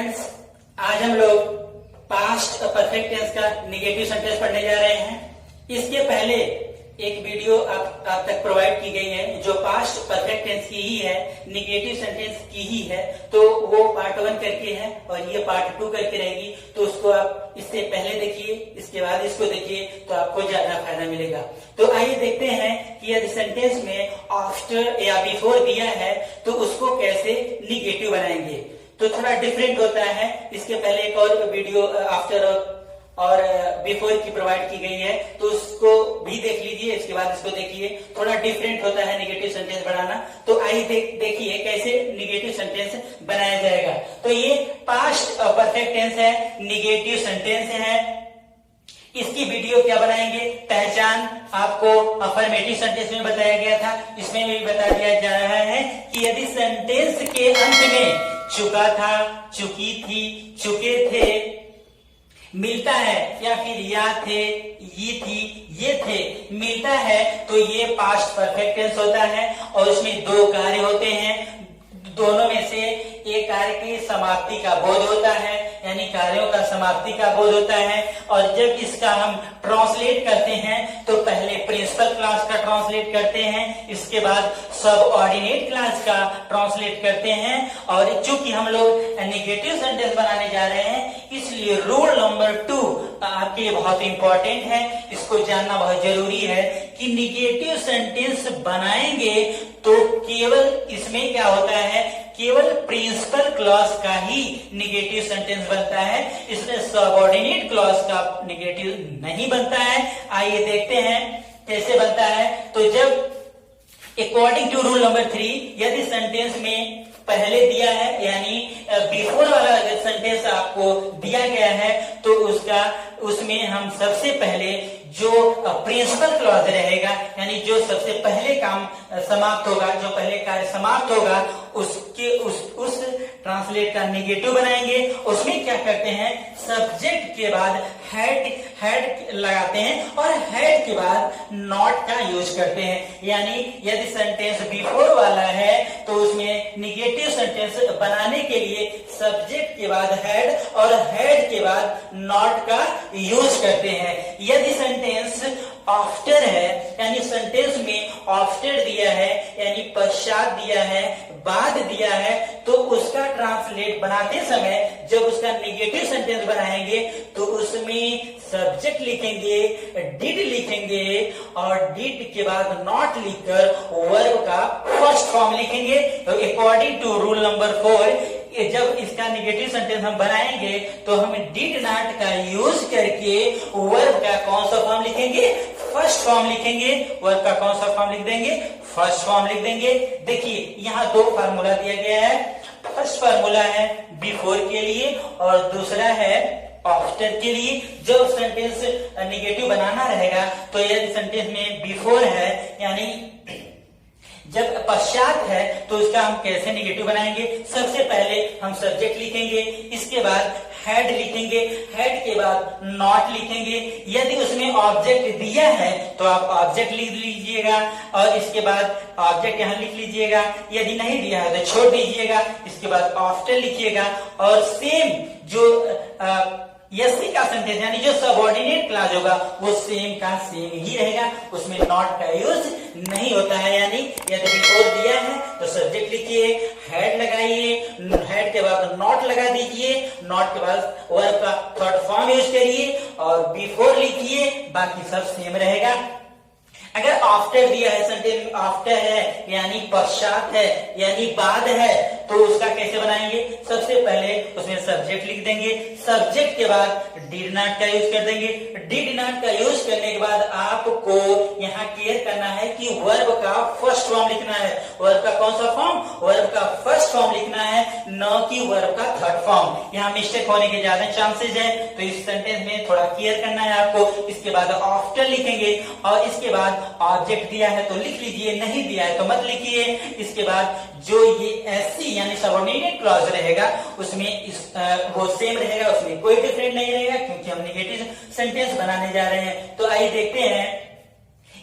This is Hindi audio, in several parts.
फ्रेंड्स, आज हम लोग पास्ट और परफेक्ट टेंस का निगेटिव सेंटेंस पढ़ने जा रहे हैं। इसके पहले एक वीडियो आप तक प्रोवाइड की गई है जो पास्ट परफेक्ट टेंस की ही है, निगेटिव सेंटेंस की ही है, तो वो पार्ट 1 करके है और ये पार्ट 2 करके रहेगी। तो उसको आप इससे पहले देखिए, इसके बाद इसको देखिए, तो आपको ज्यादा फायदा मिलेगा। तो आइए देखते हैं कि यदि सेंटेंस में आफ्टर या बिफोर दिया है तो उसको कैसे निगेटिव बनाएंगे। तो थोड़ा डिफरेंट होता है। इसके पहले एक और वीडियो आफ्टर और बिफोर की प्रोवाइड की गई है, तो उसको भी देख लीजिए, इसके बाद इसको देखिए। थोड़ा डिफरेंट होता है निगेटिव सेंटेंस बनाना। तो आइए देखिए कैसे निगेटिव सेंटेंस बनाया जाएगा। तो ये पास्ट और परफेक्ट टेंस है, निगेटिव सेंटेंस है। इसकी वीडियो क्या बनाएंगे, पहचान आपको अफर्मेटिव सेंटेंस में बताया गया था, इसमें भी बता दिया जा रहा है कि यदि सेंटेंस के अंत में चुका था, चुकी थी, चुके थे, मिलता है या फिर या थे, ये थी, ये थे, मिलता है, तो ये पास्ट परफेक्ट टेंस होता है और उसमें दो कार्य होते हैं। दोनों में से एक कार्य की समाप्ति का बोध होता है, यानी कार्यों का समाप्ति का बोध होता है। और जब इसका हम ट्रांसलेट करते हैं तो पहले प्रिंसिपल क्लास का ट्रांसलेट करते हैं, इसके बाद सबऑर्डिनेट क्लास का ट्रांसलेट करते हैं। और चूंकि हम लोग नेगेटिव सेंटेंस बनाने जा रहे हैं, इसलिए रूल नंबर 2 आपके लिए बहुत इंपॉर्टेंट है, इसको जानना बहुत जरूरी है कि निगेटिव सेंटेंस बनाएंगे तो केवल इसमें क्या होता है, केवल प्रिंसिपल क्लॉज का ही निगेटिव सेंटेंस बनता है, इसमें सबऑर्डिनेट क्लॉज का निगेटिव नहीं बनता है। आइए देखते हैं कैसे बनता है। तो जब अकॉर्डिंग टू रूल नंबर 3 यदि सेंटेंस में पहले दिया है, यानी बिफोर वाला अगर सेंटेंस आपको दिया गया है, तो उसमें हम सबसे पहले जो प्रिंसिपल क्लॉज रहेगा, यानी जो सबसे पहले काम समाप्त होगा, जो पहले कार्य समाप्त होगा, उस ट्रांसलेट का निगेटिव बनाएंगे। उसमें क्या करते हैं, सब्जेक्ट के बाद हेड लगाते हैं और हेड के बाद नॉट का यूज करते हैं। यानी यदि सेंटेंस बिफोर वाला है तो उसमें निगेटिव सेंटेंस बनाने के लिए सब्जेक्ट के बाद हेड और हेड के बाद नॉट का यूज करते हैं। यदि सेंटेंस आफ्टर है, यानी सेंटेंस में आफ्टर दिया है, यानी पश्चात दिया है, बाद दिया है, तो उसका ट्रांसलेट बनाते समय जब उसका निगेटिव सेंटेंस बनाएंगे तो उसमें सब्जेक्ट लिखेंगे, डिड लिखेंगे और डिड के बाद नॉट लिखकर वर्ब का फर्स्ट फॉर्म लिखेंगे। तो अकॉर्डिंग टू रूल नंबर 4 जब इसका निगेटिव सेंटेंस हम बनाएंगे तो हम डिड नॉट का यूज करके वर्ब का कौन सा फॉर्म लिखेंगे, फर्स्ट फॉर्म लिखेंगे। वर्ब का कौन सा फॉर्म लिख देंगे, फर्स्ट फॉर्म लिख देंगे। देखिए यहाँ दो फार्मूला दिया गया है। फर्स्ट फार्मूला है बिफोर के लिए और दूसरा है आफ्टर के लिए। जब सेंटेंस निगेटिव बनाना रहेगा तो यदि सेंटेंस में बिफोर है, यानी जब पश्चात है, तो उसका हम कैसे निगेटिव बनाएंगे। सबसे पहले हम सब्जेक्ट लिखेंगे, इसके बाद हेड लिखेंगे, हेड के बाद नॉट लिखेंगे। यदि उसमें ऑब्जेक्ट दिया है तो आप ऑब्जेक्ट लिख लीजिएगा और इसके बाद ऑब्जेक्ट यहां लिख लीजिएगा। यदि नहीं दिया है तो छोड़ दीजिएगा, इसके बाद आफ्टर लिखिएगा। और सेम जो यसी का सेंटेंस, यानी जो सबऑर्डिनेट क्लॉज होगा वो सेम का सेम ही रहेगा, उसमें नॉट का यूज नहीं होता है। यानी यदि बिफोर दिया है तो सब्जेक्ट लिखिए, हेड लगाइए, हेड के बाद नॉट लगा दीजिए, नॉट के बाद वर्ब का थर्ड फॉर्म यूज करिए और बिफोर लिखिए, बाकी सब सेम रहेगा। अगर आफ्टर दिया है, सेंटेंस में आफ्टर है यानी पश्चात है, यानी बाद है, तो उसका कैसे बनाएंगे। सबसे पहले उसमें सब्जेक्ट लिख देंगे, सब्जेक्ट के बाद डिड नॉट का यूज कर देंगे। डिड नॉट का यूज करने के बाद आपको यहाँ क्लियर करना है कि वर्ब का फर्स्ट फॉर्म लिखना है। वर्ब का कौन सा फॉर्म, वर्ब का फर्स्ट फॉर्म लिखना है, न कि वर्ब का थर्ड फॉर्म। यहाँ मिस्टेक होने के ज्यादा चांसेस है, तो इस सेंटेंस में थोड़ा क्लियर करना है आपको। इसके बाद आफ्टर लिखेंगे और इसके बाद ऑब्जेक्ट दिया है तो लिख लीजिए, नहीं दिया है तो मत लिखिए। इसके बाद जो ये एससी यानी सबऑर्डिनेट क्लॉज रहेगा उसमें वो सेम रहेगा, उसमें कोई डिफरेंट नहीं रहेगा, क्योंकि हम नेगेटिव सेंटेंस बनाने जा रहे हैं। तो आइए देखते हैं,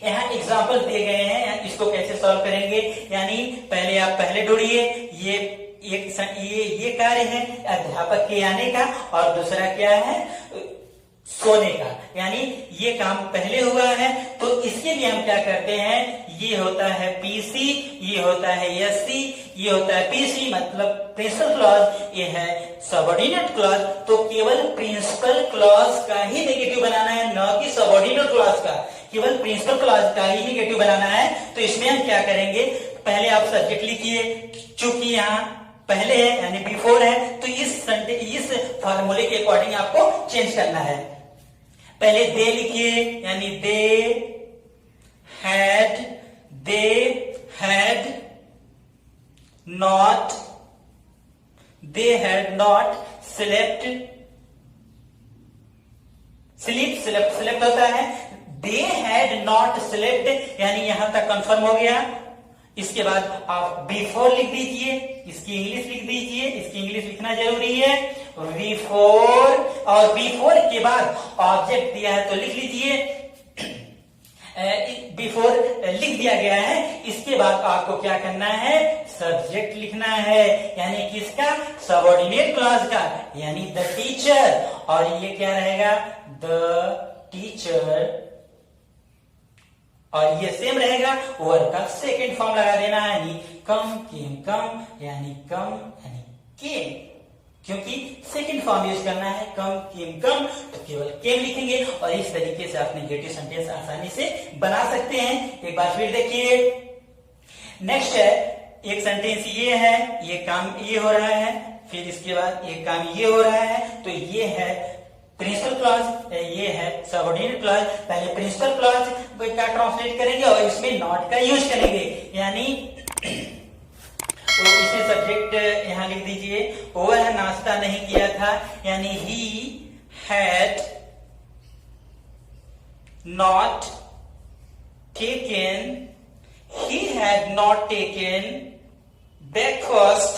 यहाँ एग्जाम्पल दिए गए हैं, इसको कैसे सॉल्व करेंगे। यानी पहले आप पहले ढूंढिए, ये ये कार्य है अध्यापक के आने का, और दूसरा क्या है, सोने का। यानी ये काम पहले हुआ है, तो इसके लिए हम क्या करते हैं, ये होता है पीसी, ये होता है एससी, ये होता है पीसी, मतलब प्रिंसिपल क्लॉज, ये है सबऑर्डिनेट क्लॉज। तो केवल प्रिंसिपल क्लॉज का ही नेगेटिव बनाना है, न कि सबऑर्डिनेट क्लॉज का। केवल प्रिंसिपल क्लॉज का ही नेगेटिव बनाना है। तो इसमें हम क्या करेंगे, पहले आप सब्जेक्ट लिखिए, चूंकि यहाँ पहले है यानी बिफोर है, तो इस फार्मूले के अकॉर्डिंग आपको चेंज करना है। पहले दे लिखिए, यानी दे हैड नॉट सिलेक्ट होता है, दे हैड नॉट सिलेक्ट, यानी यहां तक कंफर्म हो गया। इसके बाद आप बिफोर लिख दीजिए, इसकी इंग्लिश लिख दीजिए, इसकी इंग्लिश लिखना जरूरी है, बिफोर, और बिफोर के बाद ऑब्जेक्ट दिया है तो लिख लीजिए, बिफोर लिख दिया गया है। इसके बाद आपको क्या करना है, सब्जेक्ट लिखना है, यानी किसका, सबऑर्डिनेट क्लॉज का, यानी द टीचर, और ये क्या रहेगा, द टीचर, और ये सेम रहेगा, वर्ब का सेकेंड फॉर्म लगा देना है, यानी कम केम कम, यानी कम यानी केम, क्योंकि सेकेंड फॉर्म यूज करना है, कम केम कम, तो केवल केम लिखेंगे। और इस तरीके से आप नेगेटिव सेंटेंस आसानी से बना सकते हैं। एक बार फिर देखिए, नेक्स्ट है एक सेंटेंस ये है, ये काम ये हो रहा है, फिर इसके बाद एक काम ये हो रहा है, तो ये है प्रिंसिपल क्लॉज, ये है सबऑर्डिनेट क्लॉज। पहले प्रिंसिपल क्लॉज का ट्रांसलेट करेंगे और इसमें नॉट का यूज करेंगे, यानी तो इसे सब्जेक्ट यहां लिख दीजिए, वह नाश्ता नहीं किया था, यानी he had not taken breakfast,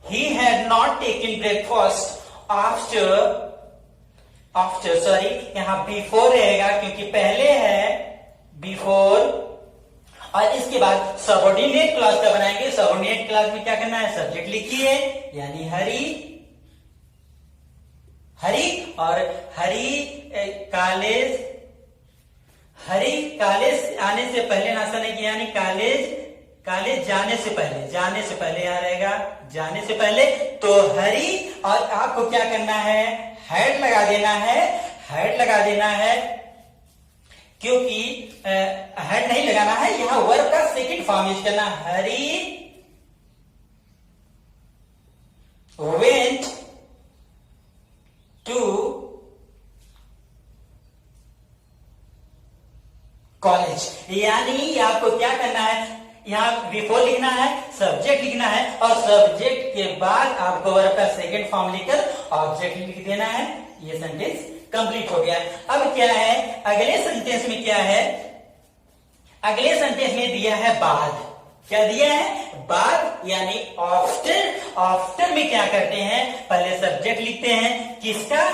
he had not taken breakfast after sorry, यहां बिफोर रहेगा क्योंकि पहले है बिफोर, और इसके बाद सबऑर्डिनेट क्लॉज का बनाएंगे। सबऑर्डिनेट क्लॉज में क्या करना है, सब्जेक्ट लिखिए, यानी हरी, और हरी कॉलेज आने से पहले नाश्ता नहीं किया, यानी कॉलेज जाने से पहले यहां रहेगा, जाने से पहले, तो हरी, और आपको क्या करना है, हैड लगा देना है, क्योंकि हेड नहीं लगाना है, यहां वर्ब का सेकंड फॉर्म यूज करना, हरी वेंट टू कॉलेज, यानी आपको क्या करना है, यहां बिफोर लिखना है, सब्जेक्ट लिखना है, और सब्जेक्ट के बाद आपको वर्ब का सेकंड फॉर्म लिखकर ऑब्जेक्ट लिख देना है। ये सेंटेंस कंप्लीट हो गया। अब क्या है, अगले सेंटेंस में क्या है, अगले सेंटेंस में दिया है बाद, क्या दिया है, बाद, यानी आफ्टर में क्या करते हैं, पहले सब्जेक्ट लिखते हैं, किसका,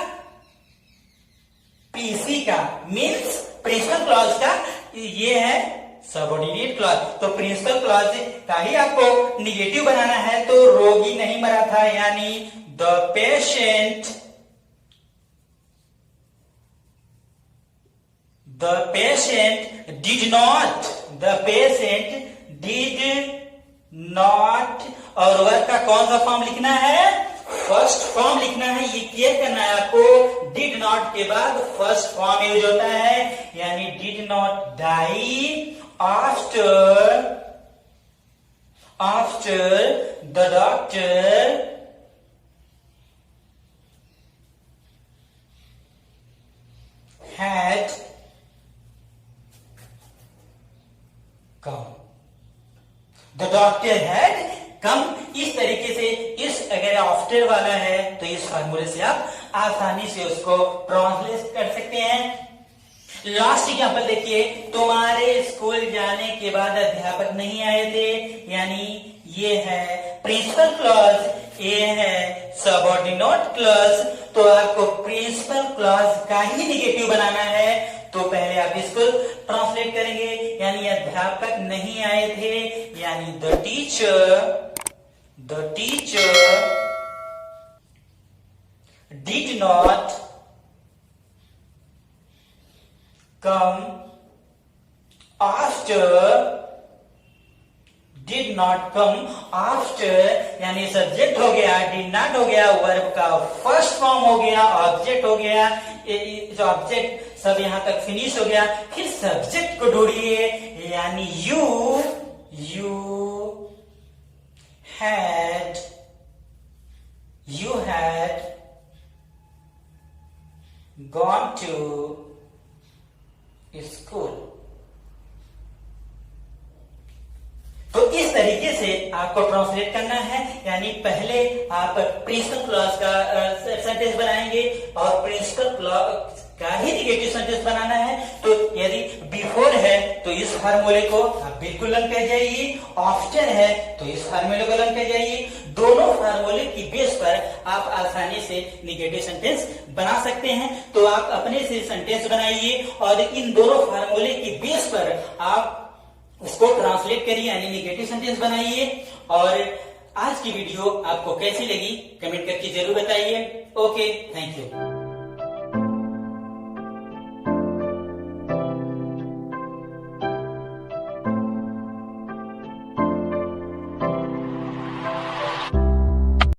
पीसी का, मीन्स प्रिंसिपल क्लॉज का, ये है सबऑर्डिनेट क्लॉज। तो प्रिंसिपल क्लॉज का ही आपको निगेटिव बनाना है, तो रोगी नहीं मरा था, यानी द पेशेंट did not, और वर्ब का कौन सा फॉर्म लिखना है, फर्स्ट फॉर्म लिखना है, ये क्लियर करना है आपको। डिड नॉट के बाद फर्स्ट फॉर्म यूज होता है, यानी did not die after the doctor had come, the doctor had come। इस तरीके से इस अगर आफ्टर वाला है तो इस फार्मूले से आप आसानी से उसको ट्रांसलेट कर सकते हैं। लास्ट एग्जांपल देखिए, तुम्हारे स्कूल जाने के बाद अध्यापक नहीं आए थे, यानी ये है प्रिंसिपल क्लॉज, ये है सबऑर्डिनेट क्लॉज। तो आपको प्रिंसिपल क्लॉज का ही निगेटिव बनाना है, तो पहले आप इसको ट्रांसलेट करेंगे, यानी अध्यापक नहीं आए थे, यानी the The teacher did not come after, did not come after यानी सब्जेक्ट हो गया, did not हो गया, वर्ब का फर्स्ट फॉर्म हो गया, ऑब्जेक्ट हो गया, जो ऑब्जेक्ट सब यहां तक फिनिश हो गया, फिर सब्जेक्ट को ढूंढिए यानी you had gone to school। तो इस तरीके से आपको ट्रांसलेट करना है, यानी पहले आप प्रिंसिपल क्लॉज का सेंटेंस बनाएंगे और प्रिंसिपल क्लॉज का ही निगेटिव सेंटेंस बनाना है। तो यदि बिफोर है तो इस फार्मूले को आप बिल्कुल लर्न कर जाइए, आफ्टर है तो इस फार्मूले को लर्न कर जाइए। दोनों फार्मूले की बेस पर आप आसानी से निगेटिव सेंटेंस बना सकते हैं। तो आप अपने से सेंटेंस बनाइए और इन दोनों फार्मूले की बेस पर आप उसको ट्रांसलेट करिए यानी निगेटिव सेंटेंस बनाइए। और आज की वीडियो आपको कैसी लगी कमेंट करके जरूर बताइए। Okay, thank you.